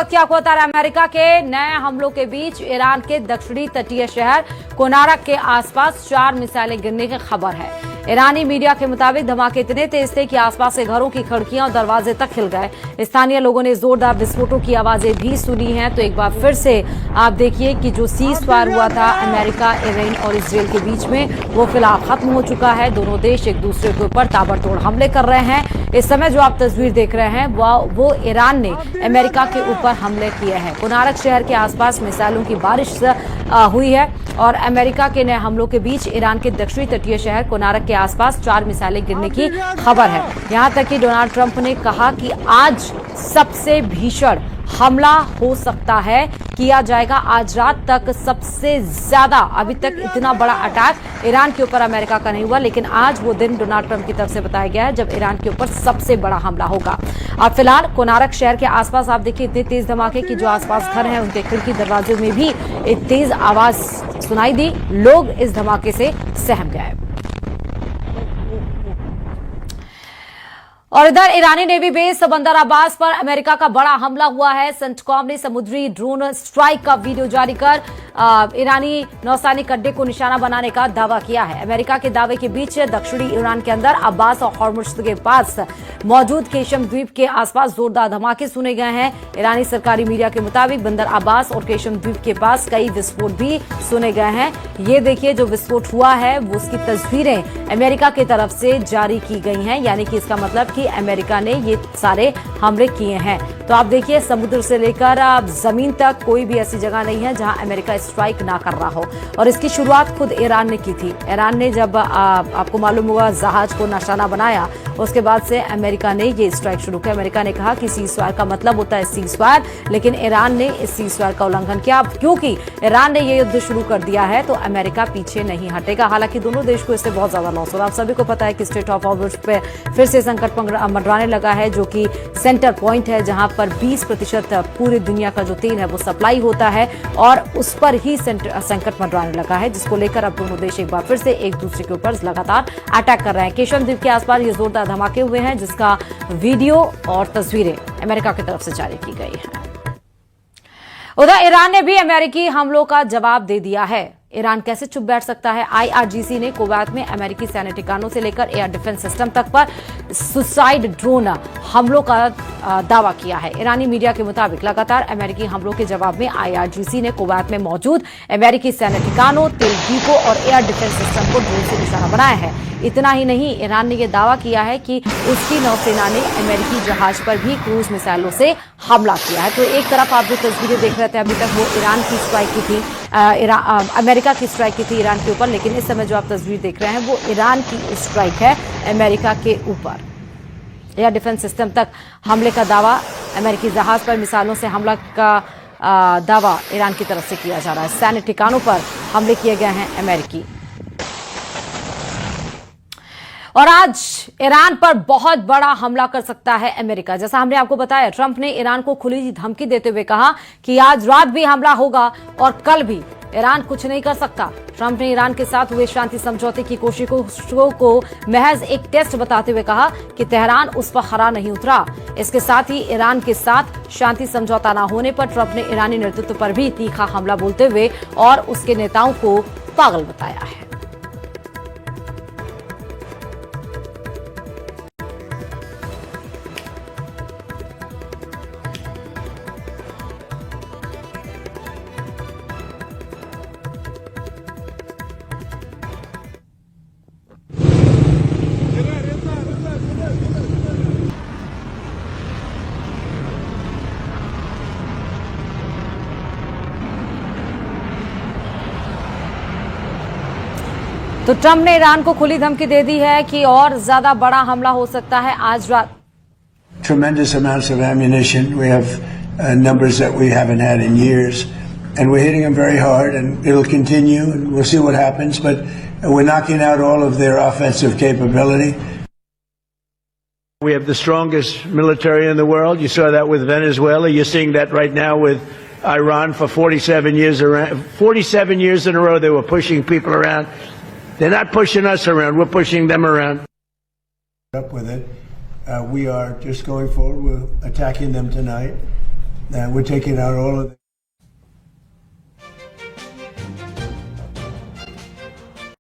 क्या बता रहा है अमेरिका के नए हमलों के बीच ईरान के दक्षिणी तटीय शहर कोनारक के आसपास 4 मिसाइलें गिरने की खबर है। ईरानी मीडिया के मुताबिक धमाके इतने तेज थे कि आसपास के घरों की खिड़कियां और दरवाजे तक हिल गए। स्थानीय लोगों ने जोरदार विस्फोटों की आवाजें भी सुनी हैं। तो एक बार फिर से आप देखिए कि जो सीज फायर हुआ था अमेरिका, ईरान और इसराइल के बीच में, वो फिलहाल खत्म हो चुका है। दोनों देश एक दूसरे के ऊपर ताबड़तोड़ हमले कर रहे हैं। इस समय जो आप तस्वीर देख रहे हैं वो ईरान ने अमेरिका के ऊपर हमले किए हैं। कोनारक शहर के आसपास मिसाइलों की बारिश हुई है और अमेरिका के नए हमलों के बीच ईरान के दक्षिणी तटीय शहर कोनारक के आसपास 4 मिसाइलें गिरने की खबर है। यहां तक कि डोनाल्ड ट्रंप ने कहा कि आज सबसे भीषण हमला हो सकता है, किया जाएगा। आज रात तक सबसे ज्यादा, अभी तक इतना बड़ा अटैक ईरान के ऊपर अमेरिका का नहीं हुआ, लेकिन आज वो दिन डोनाल्ड ट्रंप की तरफ से बताया गया है जब ईरान के ऊपर सबसे बड़ा हमला होगा। अब फिलहाल कोनारक शहर के आसपास आप देखिए इतने तेज धमाके कि जो आसपास घर हैं उनके खिड़की दरवाजे में भी एक तेज आवाज सुनाई दी। लोग इस धमाके से सहम गए। और इधर ईरानी नेवी बेस बंदर अब्बास पर अमेरिका का बड़ा हमला हुआ है। सेंटकॉम ने समुद्री ड्रोन स्ट्राइक का वीडियो जारी कर ईरानी नौसैनिक अड्डे को निशाना बनाने का दावा किया है। अमेरिका के दावे के बीच दक्षिणी ईरान के अंदर अब्बास और हॉर्मुज़ के पास मौजूद केशम द्वीप के आसपास जोरदार धमाके सुने गए हैं। ईरानी सरकारी मीडिया के मुताबिक बंदर अब्बास और केशम द्वीप के पास कई विस्फोट भी सुने गए हैं। ये देखिए जो विस्फोट हुआ है वो उसकी तस्वीरें अमेरिका की तरफ से जारी की गई हैं, यानी कि इसका मतलब कि अमेरिका ने ये सारे हमले किए हैं। तो आप देखिए समुद्र से लेकर जमीन तक कोई भी ऐसी जगह नहीं है जहां अमेरिका स्ट्राइक ना कर रहा हो। और इसकी शुरुआत खुद ईरान ने की थी। ईरान ने जब आपको मालूम होगा जहाज को निशाना बनाया, उसके बाद से अमेरिका ने ये स्ट्राइक शुरू किया। अमेरिका ने कहा कि सीज फायर का मतलब होता है सीज फायर, लेकिन ईरान ने इस सीज फायर का उल्लंघन किया। क्योंकि ईरान ने ये युद्ध शुरू कर दिया है तो अमेरिका पीछे नहीं हटेगा। हालांकि दोनों देश को इससे बहुत ज्यादा लॉस होगा। आप सभी को पता है कि स्ट्रेट ऑफ हॉर्मुज़ पे फिर से संकट मंडराने लगा है, जो कि सेंटर पॉइंट है जहां पर 20% पूरी दुनिया का जो तेल है वो सप्लाई होता है, और उस पर ही संकट मंडराने लगा है, जिसको लेकर अब दोनों देश एक बार फिर से एक दूसरे के ऊपर लगातार अटैक कर रहे हैं। केशम द्वीप के आसपास ये जोरदार धमाके हुए हैं, जिसका वीडियो और तस्वीरें अमेरिका की तरफ से जारी की गई है। उधर ईरान ने भी अमेरिकी हमलों का जवाब दे दिया है। ईरान कैसे चुप बैठ सकता है। IRGC ने कुवैत में अमेरिकी सैन्य ठिकानों से लेकर एयर डिफेंस सिस्टम तक पर सुसाइड ड्रोन हमलों का दावा किया है। ईरानी मीडिया के मुताबिक लगातार अमेरिकी हमलों के जवाब में IRGC ने कुवैत में मौजूद अमेरिकी सैन्य ठिकानों, तेल डिपो और एयर डिफेंस सिस्टम को ड्रोन से निशाना बनाया है। इतना ही नहीं, ईरान ने यह दावा किया है कि उसकी नौसेना ने अमेरिकी जहाज पर भी क्रूज मिसाइलों से हमला किया है। तो एक तरफ आप जो तस्वीरें देख रहे थे अभी तक वो ईरान की स्ट्राइक की थी, अमेरिका की स्ट्राइक की थी ईरान के ऊपर, लेकिन इस समय जो आप तस्वीर देख रहे हैं वो ईरान की स्ट्राइक है अमेरिका के ऊपर। एयर डिफेंस सिस्टम तक हमले का दावा, अमेरिकी जहाज पर मिसाइलों से हमला का दावा ईरान की तरफ से किया जा रहा है। सैन्य ठिकानों पर हमले किए गए हैं अमेरिकी। और आज ईरान पर बहुत बड़ा हमला कर सकता है अमेरिका। जैसा हमने आपको बताया, ट्रंप ने ईरान को खुली धमकी देते हुए कहा कि आज रात भी हमला होगा और कल भी ईरान कुछ नहीं कर सकता। ट्रंप ने ईरान के साथ हुए शांति समझौते की कोशिशों को महज एक टेस्ट बताते हुए कहा कि तेहरान उस पर खरा नहीं उतरा। इसके साथ ही ईरान के साथ शांति समझौता न होने पर ट्रंप ने ईरानी नेतृत्व पर भी तीखा हमला बोलते हुए और उसके नेताओं को पागल बताया है। तो ट्रंप ने ईरान को खुली धमकी दे दी है कि और ज्यादा बड़ा हमला हो सकता है आज रात। Tremendous amounts of ammunition. We have numbers that we haven't had in years, and we're hitting them very hard, and it'll continue, and we'll see what happens. But we're knocking out all of their offensive capability. We have the strongest military in the world. You saw that with Venezuela. You're seeing that right now with Iran. For 47 years in a row, they were pushing people around. They're not pushing us around. We're pushing them around. Up with it. We are just going forward. We're attacking them tonight. We're taking out all of them.